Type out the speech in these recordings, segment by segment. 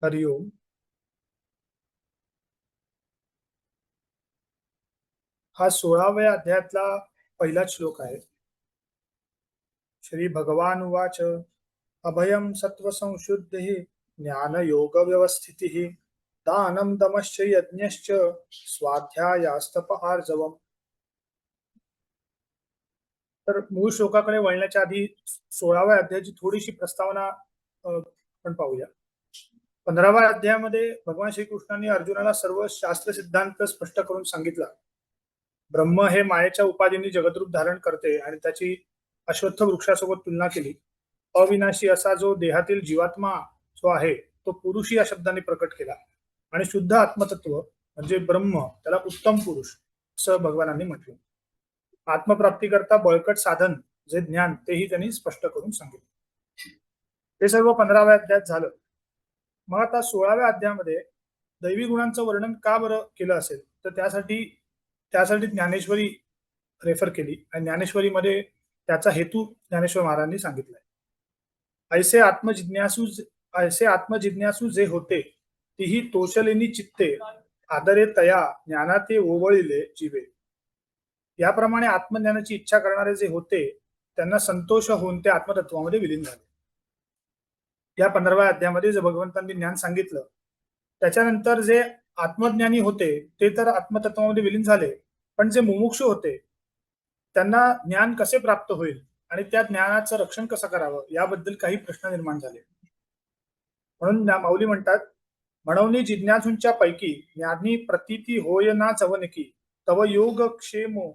हरिओम. हा 16व्या अध्यायातला पहिलाच श्लोक आहे. श्री भगवान उवाच अभयं सत्त्वसंशुद्धिः ज्ञानयोगव्यवस्थितिः दानं दमश्च यज्ञश्च स्वाध्यायास्तप आर्जवम्. तर मूळ श्लोकाकडे वळण्याच्या आधी 16व्या अध्यायाची थोडीशी प्रस्तावना आपण पाहूया. 15व्या अध्यायामध्ये भगवान श्रीकृष्णांनी अर्जुनाला सर्व शास्त्र सिद्धांत स्पष्ट करून सांगितला. ब्रह्म हे मायेच्या उपाधींनी जगद्रूप धारण करते आणि त्याची अश्वत्थ वृक्षासोबत तुलना केली. अविनाशी असा जो देहातील जीवात्मा जो आहे तो पुरुष या शब्दाने प्रकट केला आणि शुद्ध आत्मतत्व म्हणजे ब्रह्म त्याला उत्तम पुरुष असं भगवानांनी म्हटलं. आत्मप्राप्तीकरता बळकट साधन जे ज्ञान तेही त्यांनी स्पष्ट करून सांगितलं. हे सर्व 15व्या अध्यायात झालं. मग आता 16व्या अध्यायामध्ये दैवी गुणांचं वर्णन का बरं केलं असेल तर त्यासाठी त्यासाठी ज्ञानेश्वरी रेफर केली आणि ज्ञानेश्वरीमध्ये त्याचा हेतू ज्ञानेश्वर महाराजांनी सांगितलाय. ऐसे आत्मजिज्ञासू जे होते तीही तोषलेनी चित्ते आदरे तया ज्ञानाते ओवळिले जीवे. याप्रमाणे आत्मज्ञानाची इच्छा करणारे जे होते त्यांना संतोष होऊन ते आत्मतत्वामध्ये विलीन झाले. या 15व्या अध्यायामध्ये जे भगवंतांनी ज्ञान सांगितलं त्याच्यानंतर जे आत्मज्ञानी होते ते तर आत्मतत्वामध्ये विलीन झाले, पण जे मुमुक्षु होते त्यांना ज्ञान कसे प्राप्त होईल आणि त्या ज्ञानाचं रक्षण कसं करावं याबद्दल काही प्रश्न निर्माण झाले. म्हणून माऊली म्हणतात, म्हणून जिज्ञासूंच्या पैकी ज्ञानी प्रतीती होय ना चवनकी तव योग क्षेमो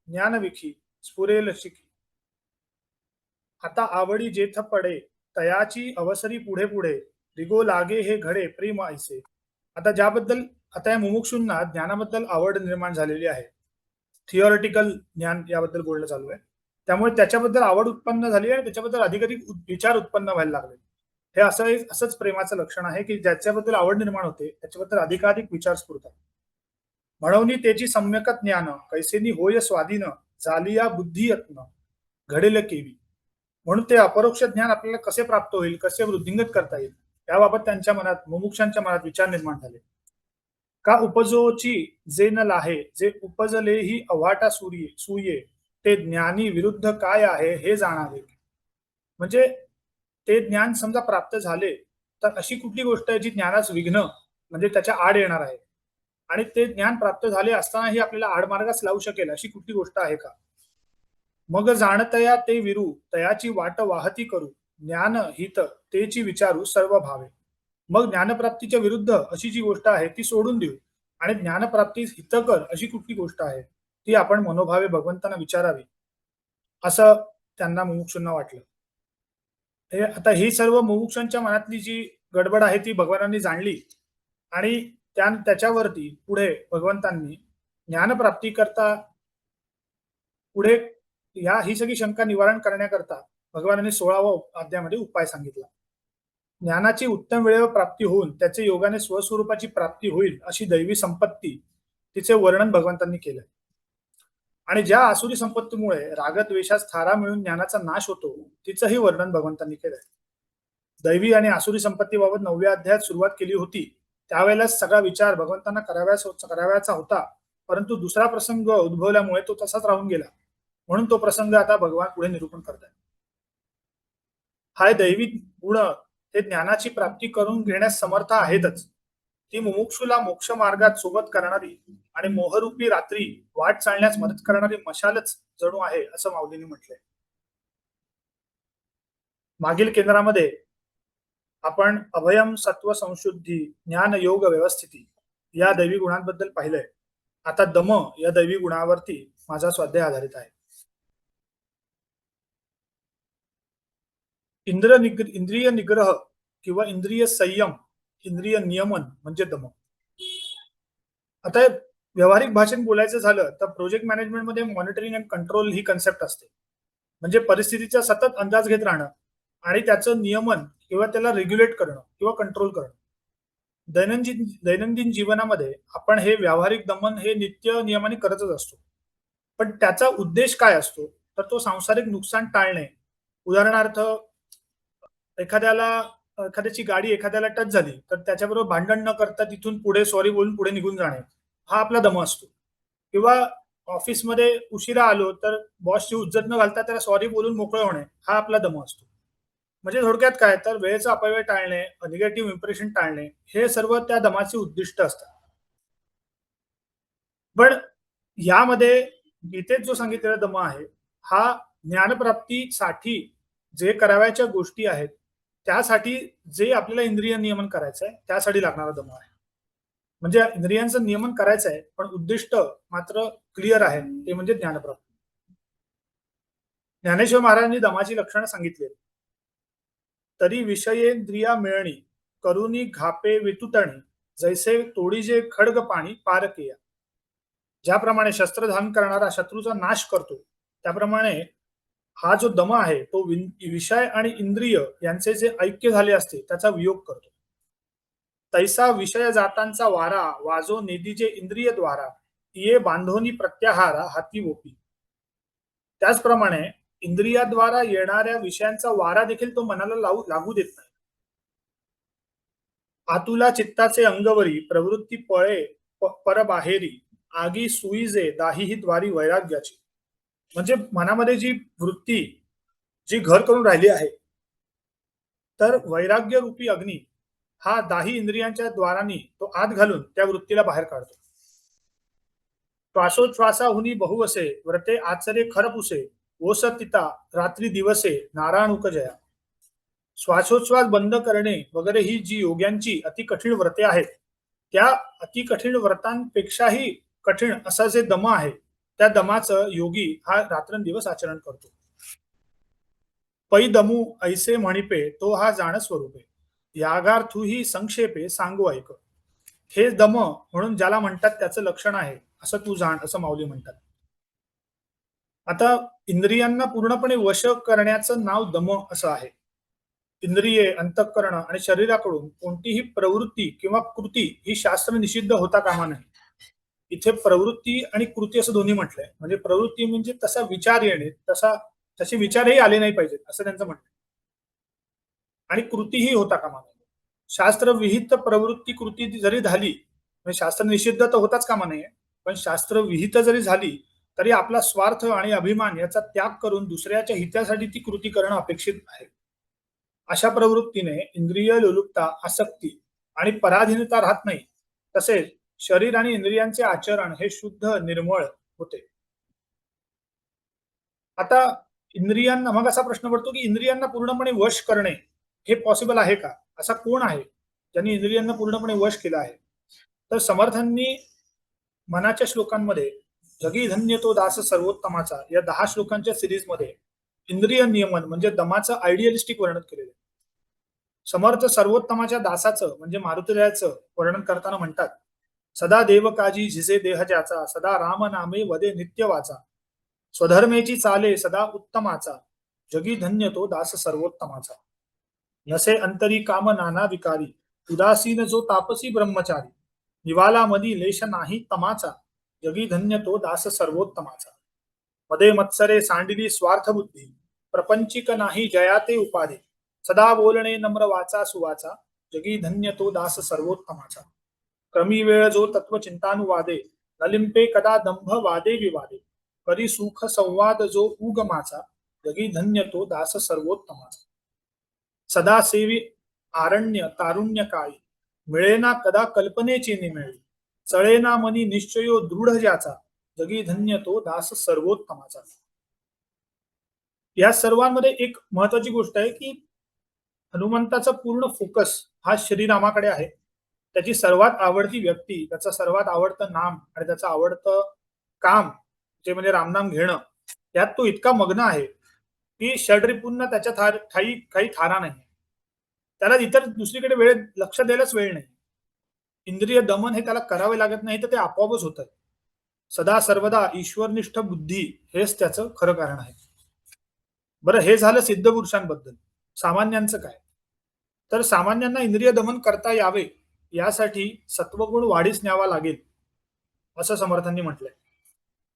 ज्ञानविखी स्फुरेल शिकी. आता आवडी जेथ पडे तयाची अवसरी पुढे पुढे रिगो लागे हे घडे प्रेम ऐसे. आता या मुमुक्षूंना ज्ञानाबद्दल आवड निर्माण झालेली आहे. थिओरिटिकल ज्ञान याबद्दल बोलणं चालू आहे. त्यामुळे त्याच्याबद्दल आवड उत्पन्न झाली आहे, त्याच्याबद्दल अधिकाधिक विचार उत्पन्न व्हायला लागले. हे असंच प्रेमाचं लक्षण आहे की ज्याच्याबद्दल आवड निर्माण होते त्याच्याबद्दल अधिकाधिक विचार स्फुरतात. म्हणून त्याची सम्यक ज्ञान कैसेनी होय स्वाधीन झालिया बुद्धी यत्न घडेल केवी. म्हणून ते अपरोक्ष ज्ञान आपल्याला कसे प्राप्त होईल, कसे वृद्धिंगत करता येईल याबाबत त्यांच्या मनात मुमुक्षांच्या मनात विचार निर्माण झाले. का उपजोची जे न लाहे जे उपजलेही अव्हाटा सुये ते ज्ञानी विरुद्ध काय आहे हे जाणावे. म्हणजे ते ज्ञान समजा प्राप्त झाले तर अशी कुठली गोष्ट आहे जी ज्ञानास विघ्न म्हणजे त्याच्या आड येणार आहे आणि ते ज्ञान प्राप्त झाले असतानाही आपल्याला आडमार्गास लावू शकेल अशी कुठली गोष्ट आहे का. मग जाणतया ते विरू तयाची वाट वाहती करू ज्ञान हित तेची विचारू सर्व भावे. मग ज्ञानप्राप्तीच्या विरुद्ध अशी जी गोष्ट आहे ती सोडून देऊ आणि ज्ञानप्राप्तीस हितकर अशी कुठली गोष्ट आहे ती आपण मनोभावे भगवंतांना विचारावी असं त्यांना मुमुक्षूंना वाटलं. आता ही सर्व मुमुक्षांच्या मनातली जी गडबड आहे ती भगवानांनी जाणली आणि त्याच्यावरती पुढे भगवंतांनी ज्ञानप्राप्ती करता पुढे ही सगळी शंका निवारण करण्याकरता भगवानांनी 16व्या अध्यायामध्ये उपाय सांगितला. ज्ञानाची उत्तम वेळेवर प्राप्ती होऊन त्याचे योगाने स्वस्वरूपाची प्राप्ती होईल अशी दैवी संपत्ती तिचे वर्णन भगवंतांनी केलं. आणि ज्या आसुरी संपत्तीमुळे रागद्वेषास थारा मिळून ज्ञानाचा नाश होतो तिचंही वर्णन भगवंतांनी केलंय. दैवी आणि आसुरी संपत्तीबाबत 9व्या अध्यायात सुरुवात केली होती त्यावेळेला सगळा विचार भगवंतांना करावयाचा होता, परंतु दुसरा प्रसंग उद्भवल्यामुळे तो तसाच राहून गेला. म्हणून तो प्रसंग आता भगवान पुढे निरूपण करतात. हा दैवी गुण हे ज्ञानाची प्राप्ती करून घेण्यास समर्थ आहेतच. ती मुमुक्षुला मोक्ष मार्गात सोबत करणारी आणि मोहरूपी रात्री वाट चालण्यास मदत करणारी मशालच जणू आहे असं माऊलींनी म्हटलंय. मागील केंद्रामध्ये आपण अभयम सत्व संशुद्धी ज्ञान योग व्यवस्थिती या दैवी गुणांबद्दल पाहिलंय. आता दम या दैवी गुणावरती माझा स्वाध्याय आधारित आहे. इंद्रिय निग्रह किंवा इंद्रिय संयम इंद्रिय नियमन म्हणजे दम. आता व्यावहारिक भाषेत बोलायचं झालं तर प्रोजेक्ट मॅनेजमेंटमध्ये मॉनिटरिंग अँड कंट्रोल ही कन्सेप्ट असते. म्हणजे परिस्थितीचा सतत अंदाज घेत राहणं आणि त्याचं नियमन किंवा त्याला रेग्युलेट करणं किंवा कंट्रोल करणं. दैनंदिन जीवनामध्ये आपण हे व्यावहारिक दमन हे नित्य नियमाने करतच असतो, पण त्याचा उद्देश काय असतो तर तो सांसारिक नुकसान टाळणे. उदाहरणार्थ एखाद्याला एखाद्याची गाडी एखाद्याला टच झाली तर त्याच्याबरोबर भांडण न करता तिथून पुढे सॉरी बोलून पुढे निघून जाणे, हा आपला दम असतो. किंवा ऑफिसमध्ये उशिरा आलो तर बॉसची उज्जत न घालता त्याला सॉरी बोलून मोकळं होणे, हा आपला दम असतो. म्हणजे थोडक्यात काय तर वेळेचा अपव्यय टाळणे, निगेटिव्ह इम्प्रेशन टाळणे, हे सर्व त्या दमाचे उद्दिष्ट असतात. पण यामध्ये गीतेत जो सांगितलेला दम आहे, हा ज्ञानप्राप्तीसाठी जे करावयाच्या गोष्टी आहेत, त्यासाठी जे आपल्याला इंद्रिय नियमन करायचं आहे, त्यासाठी लागणारा दम आहे. म्हणजे इंद्रियांचं नियमन करायचं आहे, पण उद्दिष्ट मात्र क्लिअर आहे, ते म्हणजे ज्ञानप्राप्ती. ज्ञानेश्वर महाराजांनी दमाची लक्षणं सांगितली आहेत. तरी विषयेंद्रिया मिळणी, करुणी घापे वितुतणी, जैसे तोडीजे खड्ग पाणी पारकेया. ज्याप्रमाणे शस्त्र धारण करणारा शत्रूचा नाश करतो, त्याप्रमाणे हा जो दम आहे तो विषय आणि इंद्रिय यांचे जे ऐक्य झाले असते त्याचा वियोग करतो. तैसा विषय जातांचा वारा वाजो निधीजे इंद्रिय द्वारा, ये बांधोनी प्रत्याहारा हाती ओपी. त्याचप्रमाणे इंद्रियाद्वारा येणाऱ्या विषयांचा वारा देखील तो मनाला लागू देत नाही. आतुला चित्ताचे अंगवरी प्रवृत्ती पळे परबाहेरी, आगी सुईजे दाही ही द्वारी वैराग्याची. म्हणजे मनामध्ये जी वृत्ती जी घर करून राहिली आहे, तर वैराग्य रूपी अग्नी हा दाही इंद्रियांच्या द्वारांनी तो आत घालून त्या वृत्तीला बाहेर काढतो. श्वासोच्छ्वासाहुनी बहुवसे व्रते आचरे खरपुसे, ओस तिता रात्री दिवसे नारायणुक जया. श्वासोच्छ्वास बंद करणे वगैरे ही जी योग्यांची अति कठीण व्रते आहेत, त्या अति कठीण व्रतांपेक्षाही कठीण असा जे दम आहे, त्या दमाचं योगी हा रात्रंदिवस आचरण करतो. पै दमू ऐसे म्हणिपे तो हा जाण स्वरूपे, यागार्थुही संक्षेपे सांगू ऐक. हे दम म्हणून ज्याला म्हणतात त्याचं लक्षण आहे असं तू जाण, असं माऊली म्हणतात. आता इंद्रियांना पूर्णपणे वश करण्याचं नाव दम असं आहे. इंद्रिये, अंतःकरण आणि शरीराकडून कोणतीही प्रवृत्ती किंवा कृती ही शास्त्र निषिद्ध होता कामा नये. इथे प्रवृत्ती आणि कृती असं दोन्ही म्हटलंय. म्हणजे प्रवृत्ती म्हणजे तसा विचार येणे, तसे विचारही आले नाही पाहिजेत असं त्यांचं म्हणणं आहे. आणि कृतीही होता कामा नये. शास्त्र विहित प्रवृत्ती कृती जरी झाली, म्हणजे शास्त्र निषिद्ध तर होताच कामा नये, पण शास्त्र विहित जरी झाली तरी आपला स्वार्थ आणि अभिमान याचा त्याग करून दुसऱ्याच्या हितासाठी ती कृती करणं अपेक्षित आहे. अशा प्रवृत्तीने इंद्रिय लोलुपता, आसक्ती आणि पराधीनता राहत नाही. तसेच शरीर आणि इंद्रियांचे आचरण हे शुद्ध निर्मळ होते. आता इंद्रियांना मग असा प्रश्न पडतो की इंद्रियांना पूर्णपणे वश करणे हे पॉसिबल आहे का? असा कोण आहे ज्यांनी इंद्रियांना पूर्णपणे वश केलं आहे? तर समर्थांनी मनाच्या श्लोकांमध्ये जगी धन्य तो दास सर्वोत्तमाचा या 10 श्लोकांच्या सिरीजमध्ये इंद्रिय नियमन म्हणजे दमाचं आयडियलिस्टिक वर्णन केलेलं आहे. समर्थ सर्वोत्तमाच्या दासाचं म्हणजे मारुतीरायाचं वर्णन करताना म्हणतात, सदा देव काजी झिजे देह ज्याचा, सदा राम नामे वदे नित्य वाचा, स्वधर्मेची चाले सदा उत्तमाचा, जगी धन्य तो दास सर्वोत्तमाचा. नसे अंतरी काम नाना विकारी, उदासीन जो तापसी ब्रह्मचारी, निवाला मधी लेश नाही तमाचा, जगी धन्य तो दास सर्वोत्तमाचा. मदे मत्सरे सांडिली स्वार्थ बुद्धी, प्रपंचिक नाही जयाते उपाधी, सदा बोलणे नम्र वाचा सुवाचा, जगी धन्य तो दास सर्वोत्तमाचा. क्रमी वेळ जो तत्व चिंतानुवादे, नलिंपे कदा दंभ वादे विवादे, करी सुख संवाद जो उगमाचा, जगी धन्य तो दास सर्वोत्तमाचा. सदा सेवी आरण्य तारुण्य काळी, मिळेना कदा कल्पनेची निमेळी, चळेना मनी निश्चयो दृढ ज्याचा, जगी धन्य तो दास सर्वोत्तमाचा. या सर्वांमध्ये एक महत्वाची गोष्ट आहे की हनुमंताचा पूर्ण फोकस हा श्रीरामाकडे आहे. त्याची सर्वात आवडती व्यक्ती, त्याचं सर्वात आवडतं नाम आणि त्याचं आवडतं काम जे म्हणजे रामनाम घेणं, यात तो इतका मग्न आहे की षड्रिपूंना त्याच्या ठाई काही थारा नाही. त्याला इतर दुसरीकडे वेळ लक्ष द्यायलाच वेळ नाही. इंद्रिय दमन हे त्याला करावे लागत नाही, तर ते आपोआपच होतं. सदा सर्वदा ईश्वरनिष्ठ बुद्धी हेच त्याचं खरं कारण आहे. बरं, हे झालं सिद्ध पुरुषांबद्दल. सामान्यांचं काय? तर सामान्यांना इंद्रिय दमन करता यावे यासाठी सत्वगुण वाढीस न्यावा लागेल असं समर्थांनी म्हटलंय.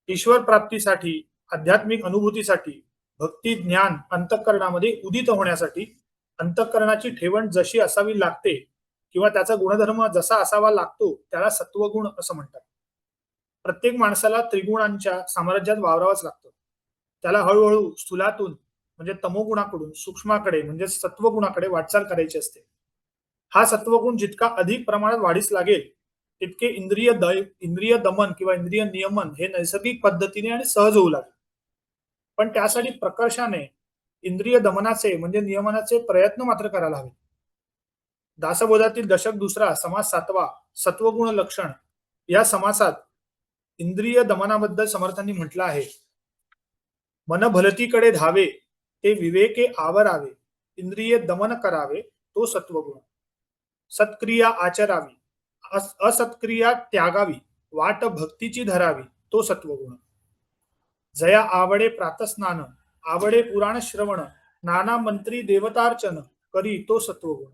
ईश्वर प्राप्तीसाठी, आध्यात्मिक अनुभूतीसाठी, भक्ती ज्ञान अंतःकरणामध्ये उदित होण्यासाठी अंतःकरणाची ठेवण जशी असावी लागते किंवा त्याचा गुणधर्म जसा असावा लागतो त्याला सत्वगुण असं म्हणतात. प्रत्येक माणसाला त्रिगुणांच्या साम्राज्यात वावरावंच लागतं. त्याला हळूहळू स्थूलातून म्हणजे तमोगुणाकडून सूक्ष्माकडे म्हणजे सत्वगुणाकडे वाटचाल करायची असते. हा सत्वगुण जितका अधिक प्रमाणात वाढीस लागेल तितके इंद्रिय दमन किंवा इंद्रिय नियमन हे नैसर्गिक पद्धतीने आणि सहज होऊ लागेल. पण त्यासाठी प्रकर्षाने इंद्रिय दमनाचे म्हणजे नियमनाचे प्रयत्न मात्र करायला हवे. दासबोधातील दशक दुसरा समास 7वा सत्वगुण लक्षण या समासात इंद्रिय दमनाबद्दल समर्थांनी म्हटलं आहे. मन भलतीकडे धावे ते विवेके आवरावे, इंद्रिय दमन करावे तो सत्वगुण. सत्क्रिया आचरावी, असत्क्रिया त्यागावी, वाट भक्तीची धरावी तो सत्वगुण. जया आवडे प्रातस्नान, आवडे पुराण श्रवण, नाना मंत्री देवतार्चन करी तो सत्वगुण.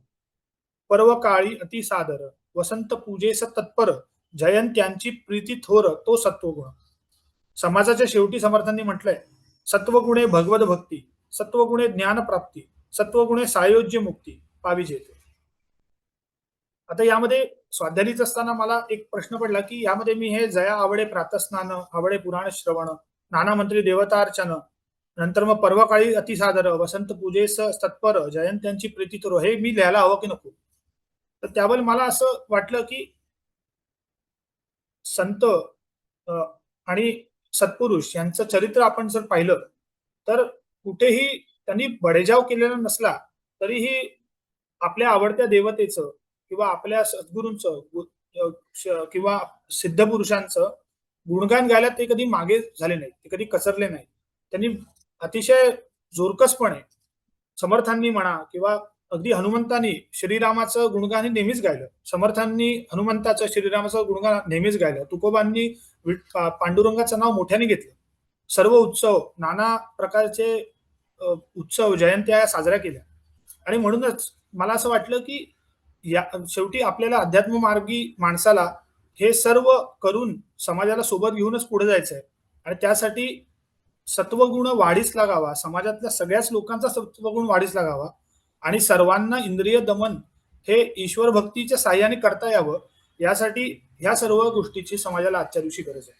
पर्व काळी अति सादर, वसंत पूजेस तत्पर, जयंत्यांची प्रीती थोर तो सत्वगुण. समाजाच्या शेवटी समर्थांनी म्हटलंय सत्वगुणे भगवत भक्ती, सत्वगुणे ज्ञान प्राप्ती, सत्वगुणे सायोज्य मुक्ती पाविजेते. आता यामध्ये स्वाध्यायीच असताना मला एक प्रश्न पडला की यामध्ये मी हे जया आवडे प्रातस्नान, आवडे पुराण श्रवण, नाना मंत्री देवतार्चन, नंतर मग पर्वकाळी अतिसादर, वसंत पूजेस तत्पर, जयंत्यांची प्रीती थोर हे मी लिहायला हवं की नको. तर त्यावर मला असं वाटलं की संत आणि सत्पुरुष यांचं चरित्र आपण जर पाहिलं तर कुठेही त्यांनी बडेजाव केलेला नसला तरीही आपल्या आवडत्या देवतेचं किंवा आपल्या सद्गुरूंचं किंवा सिद्धपुरुषांचं गुणगान गायला ते कधी मागे झाले नाही, ते कधी कचरले नाही. त्यांनी अतिशय जोरकसपणे समर्थांनी म्हणा किंवा अगदी हनुमंतांनी श्रीरामाचं गुणगान नेहमीच गायलं. समर्थांनी हनुमंताचं श्रीरामाचं गुणगान नेहमीच गायलं. तुकोबांनी पांडुरंगाचं नाव मोठ्याने घेतलं. सर्व उत्सव, नाना प्रकारचे उत्सव, जयंत्या साजऱ्या केल्या. आणि म्हणूनच मला असं वाटलं की या शेवटी आपल्याला अध्यात्म मार्गी माणसाला हे सर्व करून समाजाला सोबत घेऊनच पुढे जायचं आहे. आणि त्यासाठी सत्वगुण वाढीस लागावा, समाजातल्या सगळ्याच लोकांचा सत्वगुण वाढीस लागावा आणि सर्वांना इंद्रिय दमन हे ईश्वर भक्तीच्या साह्याने करता यावं, यासाठी ह्या सर्व गोष्टीची समाजाला आजच्या दिवशी गरज आहे.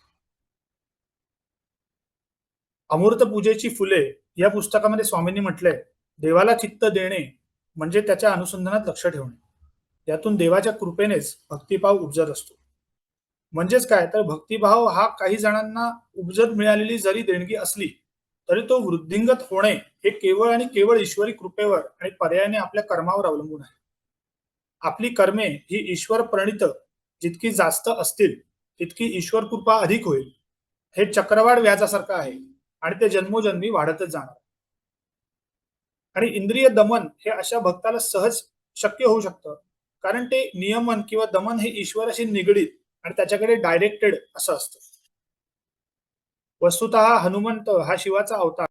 अमूर्त पूजेची फुले या पुस्तकामध्ये स्वामींनी म्हटलंय देवाला चित्त देणे म्हणजे त्याच्या अनुसंधानात लक्ष ठेवणे. यातून देवाच्या कृपेनेच भक्तिभाव उपजत असतो. म्हणजेच काय तर भक्तिभाव हा काही जणांना उपजत मिळालेली जरी देणगी असली तरी तो वृद्धिंगत होणे हे केवळ आणि केवळ ईश्वरी कृपेवर आणि पर्यायाने आपल्या कर्मावर अवलंबून आहे. आपली कर्मे ही ईश्वर प्रणित जितकी जास्त असतील तितकी ईश्वर कृपा अधिक होईल. हे चक्रवाढ व्याजासारखं आहे आणि ते जन्मोजन्मी वाढतच जाणार. आणि इंद्रिय दमन हे अशा भक्ताला सहज शक्य होऊ शकतं कारण ते नियमन किंवा दमन हे ईश्वराशी निगडीत आणि त्याच्याकडे डायरेक्टेड असं असतं. वस्तुतः हनुमंत हा शिवाचा अवतार.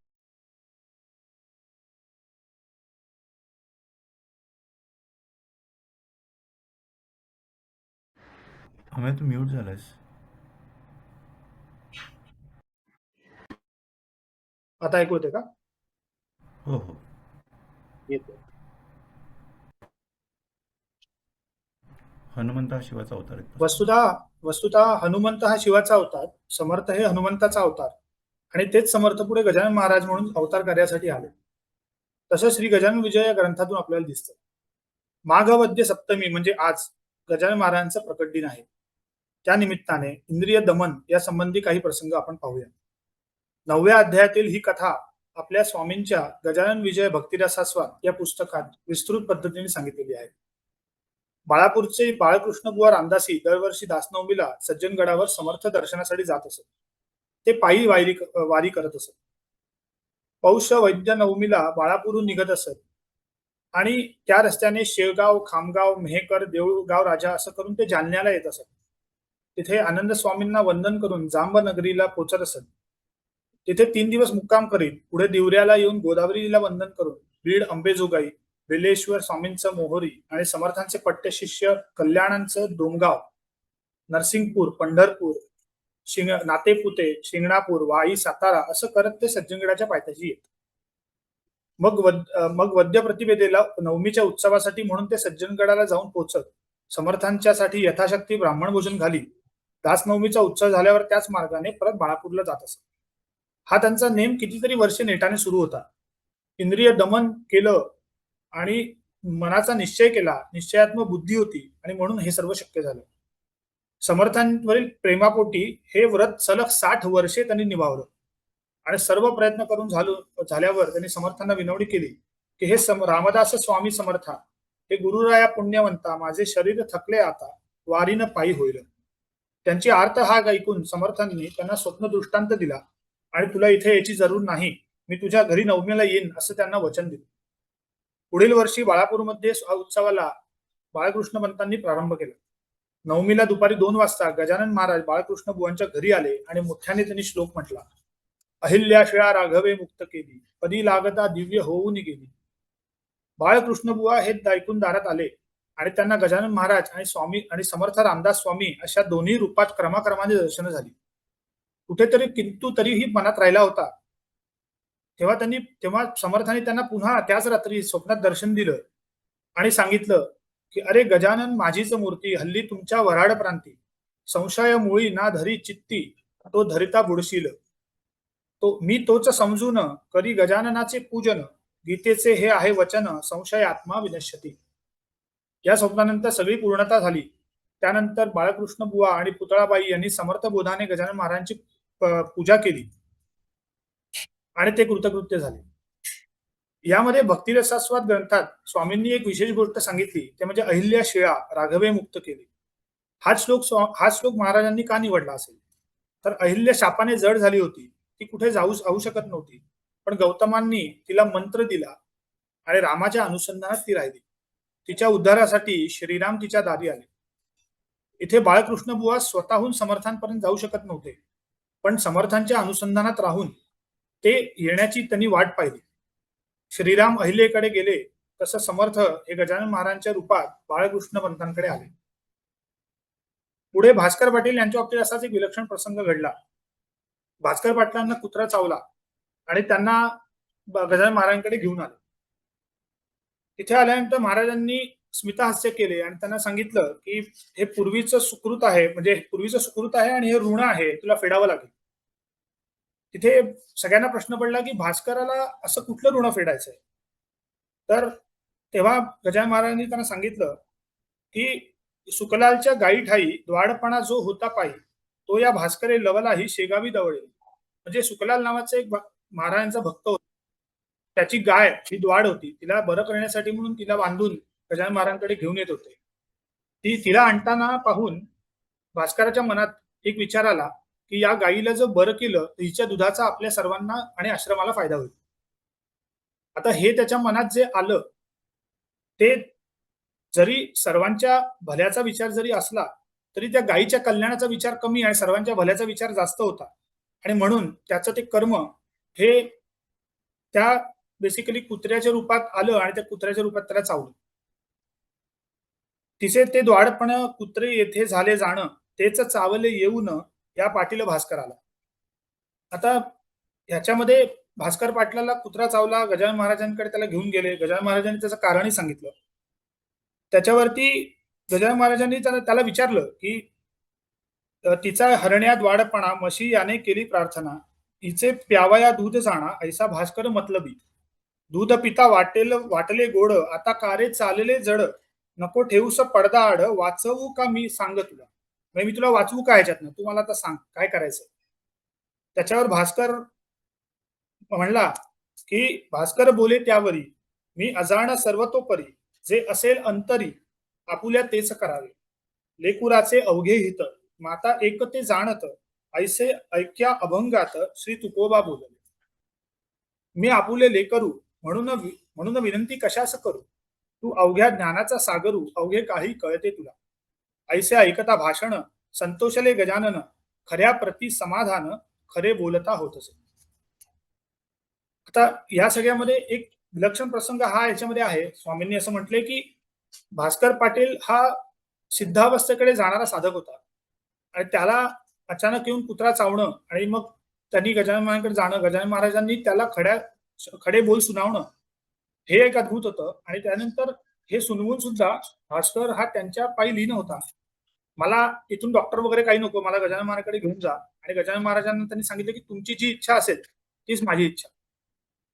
अमेय तू म्यूट झालायस. आता ऐकू येते का? हो हो. येते. हनुमंत हा शिवाचा अवतार आहे. वस्तुतः हनुमंत हा शिवाचा अवतार, समर्थ हे हनुमंताचा अवतार आणि तेच समर्थ पुढे गजानन महाराज म्हणून अवतार कार्यासाठी आले. तसं श्री गजानन विजय या ग्रंथातून आपल्याला दिसतं. माघवद्य सप्तमी म्हणजे आज गजानन महाराजांचा प्रकट दिन आहे. त्या निमित्ताने इंद्रिय दमन या संबंधी काही प्रसंग आपण पाहूया. 9व्या अध्यायातील ही कथा आपल्या स्वामींच्या गजानन विजय भक्तिरसास्वाद या पुस्तकात विस्तृत पद्धतीने सांगितलेली आहे. बाळापूरचे बाळकृष्ण बुवा रामदासी दरवर्षी दासनवमीला सज्जनगडावर समर्थ दर्शनासाठी जात असत. ते पायी वारी करत असत. पौष वैद्य नवमीला बाळापूरहून निघत असत आणि त्या रस्त्याने शेळगाव, खामगाव, मेहकर, देऊळगाव राजा असं करून ते जालन्याला येत असत. तिथे आनंद स्वामींना वंदन करून जांब नगरीला पोचत असत. तिथे 3 दिवस मुक्काम करीत पुढे दिवऱ्याला येऊन गोदावरीला वंदन करून बीड, अंबेजोगाई, बेलेश्वर स्वामींचं मोहोरी आणि समर्थांचे पट्टे शिष्य कल्याणांचं डोंगगाव, नरसिंगपूर, पंढरपूर, नातेपुते, शिंगणापूर, वाई, सातारा असं करत ते सज्जनगडाच्या पायथ्याशी येत. मग वद्य प्रतिभेदेला नवमीच्या उत्सवासाठी म्हणून ते सज्जनगडाला जाऊन पोहोचत. समर्थांच्यासाठी यथाशक्ती ब्राह्मण भोजन घाली दासनवमीचा उत्सव झाल्यावर त्याच मार्गाने परत बाळापूरला जात असत. हा त्यांचा नेम कितीतरी वर्षे नेटाने सुरू होता. इंद्रिय दमन केलं आणि मनाचा निश्चय केला. निश्चयात्मक बुद्धी होती आणि म्हणून हे सर्व शक्य झालं. समर्थांवरील प्रेमापोटी हे व्रत सलग 60 वर्षे त्यांनी निभावलं आणि सर्व प्रयत्न करून झाल्यावर त्यांनी समर्थांना विनवणी केली की हे रामदास स्वामी समर्था, हे गुरुराया पुण्यवंता, माझे शरीर थकले आता, वारीनं पायी होईल. त्यांची आर्त हाक ऐकून समर्थांनी त्यांना स्वप्न दृष्टांत दिला आणि तुला इथे याची जरूर नाही, मी तुझ्या घरी नवमीला येईन असं त्यांना वचन दिलं. पुढील वर्षी बाळापूरमध्ये उत्सवाला बाळकृष्ण पंतांनी प्रारंभ केला. नवमीला दुपारी 2 वाजता गजानन महाराज बाळकृष्ण बुवांच्या घरी आले आणि मोठ्याने त्यांनी श्लोक म्हटला. अहिल्याशिळा राघवे मुक्त केली, पदी लागता दिव्य होऊन गेली. बाळकृष्ण बुवा हे ऐकून दारात आले आणि त्यांना गजानन महाराज आणि स्वामी आणि समर्थ रामदास स्वामी अशा दोन्ही रूपात क्रमाक्रमाने दर्शन झाली. कुठेतरी किंतु तरीही मनात राहिला होता. तेव्हा समर्थांनी त्यांना पुन्हा त्याच रात्री स्वप्नात दर्शन दिलं आणि सांगितलं की अरे गजानन माझीच मूर्ती, हल्ली तुमच्या वराड प्रांती, संशय मुळी ना धरी चित्ती, तो धरिता बुडशील. मी तोच समजून करी गजाननाचे पूजन, गीतेचे हे आहे वचन, संशय आत्मा विनश्यती. या स्वप्नानंतर सगळी पूर्णता झाली. त्यानंतर बाळकृष्ण बुवा आणि पुतळाबाई यांनी समर्थ बोधाने गजानन महाराजांची पूजा केली आणि ते कृतकृत्य झाले. यामध्ये भक्तिरसास्वाद ग्रंथात स्वामींनी एक विशेष गोष्ट सांगितली, ते म्हणजे अहिल्या शिळा राघवे मुक्त केली. हाच श्लोक महाराजांनी का निवडला असेल? तर अहिल्या शापाने जड झाली होती, ती कुठे जाऊ शकत नव्हती. पण गौतमांनी तिला मंत्र दिला आणि रामाच्या अनुसंधानात ती राहिली. तिच्या उद्धारासाठी श्रीराम तिच्या दारी आले. इथे बाळकृष्ण बुवा स्वतःहून समर्थांपर्यंत जाऊ शकत नव्हते, पण समर्थांच्या अनुसंधानात राहून ते येण्याची त्यांनी वाट पाहिली. श्रीराम अहिल्याकडे गेले तसं समर्थ हे गजानन महाराजांच्या रूपात बाळकृष्ण पंतांकडे आले. पुढे भास्कर पाटील यांच्या बाबतीत असाच एक विलक्षण प्रसंग घडला. भास्कर पाटलांना कुत्रा चावला आणि त्यांना गजानन महाराजांकडे घेऊन आले. तिथे आल्यानंतर महाराजांनी स्मितहास्य केले आणि त्यांना सांगितलं की हे पूर्वीचं सुकृत आहे, म्हणजे पूर्वीचं सुकृत आहे आणि हे ऋण आहे, तुला फेडावं लागेल. तिथे सगळ्यांना प्रश्न पडला की भास्कराला असं कुठलं ऋण फेडायचंय? तर तेव्हा गजानन महाराजांनी त्यांना सांगितलं की सुकलालच्या गायी ठाई द्वाडपणा जो होता पायी, तो या भास्करे लवलाही शेगावी दवळे. म्हणजे सुकलाल नावाचा एक महाराजांचा भक्त होता. त्याची गाय ही द्वाड होती. तिला बरं करण्यासाठी म्हणून तिला बांधून गजानन महाराजांकडे घेऊन येत होते. तिला आणताना पाहून भास्कराच्या मनात एक विचार आला की या गायीला जर बरं केलं तर हिच्या दुधाचा आपल्या सर्वांना आणि आश्रमाला फायदा होईल. आता हे त्याच्या मनात जे आलं ते जरी सर्वांच्या भल्याचा विचार जरी असला तरी त्या गायीच्या कल्याणाचा विचार कमी आणि सर्वांच्या भल्याचा विचार जास्त होता. आणि म्हणून त्याचं ते कर्म हे त्या बेसिकली कुत्र्याच्या रूपात आलं आणि त्या कुत्र्याच्या रूपात त्याला चावलं. तिचे ते द्वाडपण कुत्रे येथे झाले जाणं, तेच चावले येऊन या पाटील भास्कर आला. आता ह्याच्यामध्ये भास्कर पाटलाला कुत्रा चावला, गजानन महाराजांकडे त्याला घेऊन गेले. गजानन महाराजांनी त्याचं कारणही सांगितलं. त्याच्यावरती गजानन महाराजांनी त्याला विचारलं की तिचा हरण्यात वाडपणा म्हशी याने केली प्रार्थना, हिचे प्यावया दूध जाणा ऐसा भास्कर मतलबी. दूध पिता वाटले गोड, आता कारे चालले जड, नको ठेवूस पडदा आड, वाचवू का मी सांग तुला. म्हणजे मी तुला वाचवू का ह्याच्यातनं, तू मला आता सांग काय करायचं. त्याच्यावर भास्कर म्हणला की भास्कर बोले त्यावरी, मी अजाण सर्वतोपरी, जे असेल अंतरी आपुल्या तेच करावे. लेकुराचे अवघे हित माता एक ते जाणत, ऐसे ऐक्या अभंगात श्री तुकोबा बोलले. मी आपुले लेकरू म्हणून विनंती कशास करू, तू अवघ्या ज्ञानाचा सागरू, अवघे काही कळते तुला. ऐसे ऐकता भाषण संतोषले गजानन, खऱ्या प्रती समाधान खरे बोलता होत असे. आता या सगळ्यामध्ये एक विलक्षण प्रसंग हा याच्यामध्ये आहे. स्वामींनी असं म्हटले की भास्कर पाटील हा सिद्धावस्थेकडे जाणारा साधक होता आणि त्याला अचानक येऊन कुत्रा चावणं आणि मग त्यांनी गजानन महाराजांकडे जाणं, गजानन महाराजांनी त्याला खडे बोल सुनावणं हे एक अद्भुत होतं. आणि त्यानंतर हे सुनवून सुद्धा भास्कर हा त्यांच्या पायी लीन होता. मला इथून डॉक्टर वगैरे काही नको, मला गजानन महाराजांकडे घेऊन जा. आणि गजानन महाराजांना त्यांनी सांगितलं की तुमची जी इच्छा असेल तीच माझी इच्छा.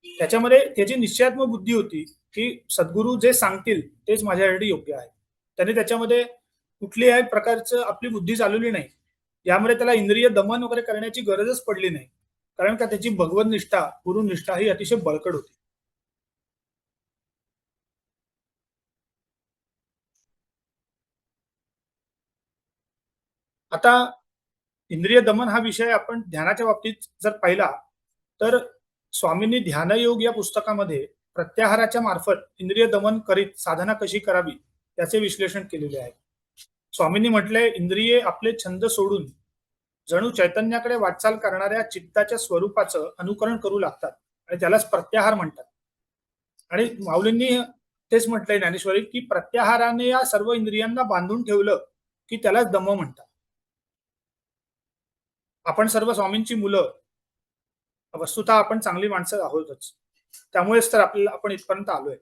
त्याच्यामध्ये त्याची निश्चयात्मक बुद्धी होती की सद्गुरू जे सांगतील तेच माझ्यासाठी योग्य आहे. त्याने त्याच्यामध्ये कुठल्याही प्रकारचं आपली बुद्धी चालवली नाही. यामुळे त्याला इंद्रिय दमन वगैरे करण्याची गरजच पडली नाही. कारण का त्याची भगवत निष्ठा, गुरुनिष्ठा ही अतिशय बळकट होती. आता इंद्रिय दमन हा विषय आपण ध्यानाच्या बाबतीत जर पाहिला तर स्वामींनी ध्यानयोग या पुस्तकामध्ये प्रत्याहाराच्या मार्फत इंद्रिय दमन करीत साधना कशी करावी याचे विश्लेषण केलेले आहे. स्वामींनी म्हटलंय, इंद्रिये आपले छंद सोडून जणू चैतन्याकडे वाटचाल करणाऱ्या चित्ताच्या स्वरूपाचं अनुकरण करू लागतात आणि त्यालाच प्रत्याहार म्हणतात. आणि माऊलींनी तेच म्हटलंय ज्ञानेश्वरी की प्रत्याहाराने या सर्व इंद्रियांना बांधून ठेवलं की त्यालाच दम म्हणतात. आपण सर्व स्वामींची मुलं, वस्तुतः आपण चांगली माणसं आहोतच. त्यामुळेच तर आपण इथपर्यंत आलोय.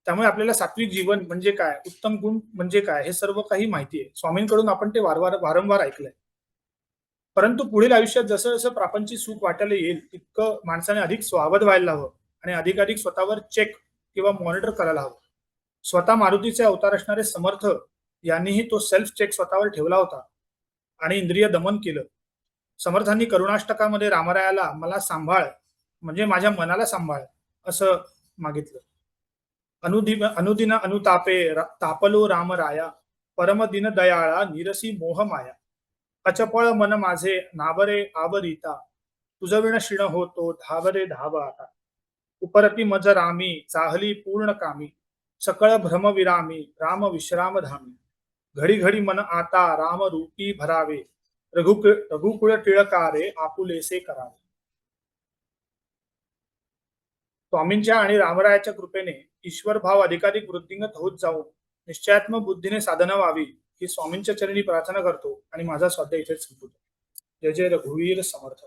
त्यामुळे आपल्याला सात्विक जीवन म्हणजे काय, उत्तम गुण म्हणजे काय, हे सर्व काही माहिती आहे. स्वामींकडून आपण ते वारंवार ऐकलंय. परंतु पुढील आयुष्यात जसं जसं प्रापंचिक सुख वाटायला येईल तितकं माणसाने अधिक स्वावध व्हायला हवं आणि अधिकाधिक स्वतःवर चेक किंवा मॉनिटर करायला हवं. स्वतः मारुतीचे अवतार असणारे समर्थ यांनीही तो सेल्फ चेक स्वतःवर ठेवला होता आणि इंद्रिय दमन केलं. समर्थांनी करुणाष्टकामध्ये रामरायाला मला सांभाळ म्हणजे माझ्या मनाला सांभाळ असं मागितलं. अनुदिन अनुतापे तापलो रामराया, परम दिन दयाळा निरसी मोह माया. अचपळ मन माझे नावरे आवरिता, तुझविण शिण होतो धावरे धाव आता. उपरती मज रामी चाहली पूर्ण कामी, सकळ भ्रम विरामी राम विश्राम धामी. घडी घडी मन आता राम रूपी भरावे, रघुकुळ टिळकारे आपुलेसे करावे. स्वामींच्या आणि रामरायाच्या कृपेने ईश्वर भाव अधिकाधिक वृद्धिंगत होत जाऊन निश्चयात्मक बुद्धीने साधना व्हावी ही स्वामींच्या चरणी प्रार्थना करतो आणि माझा स्वाध्याय इथेच संपवतो. जय जय रघुवीर समर्थ.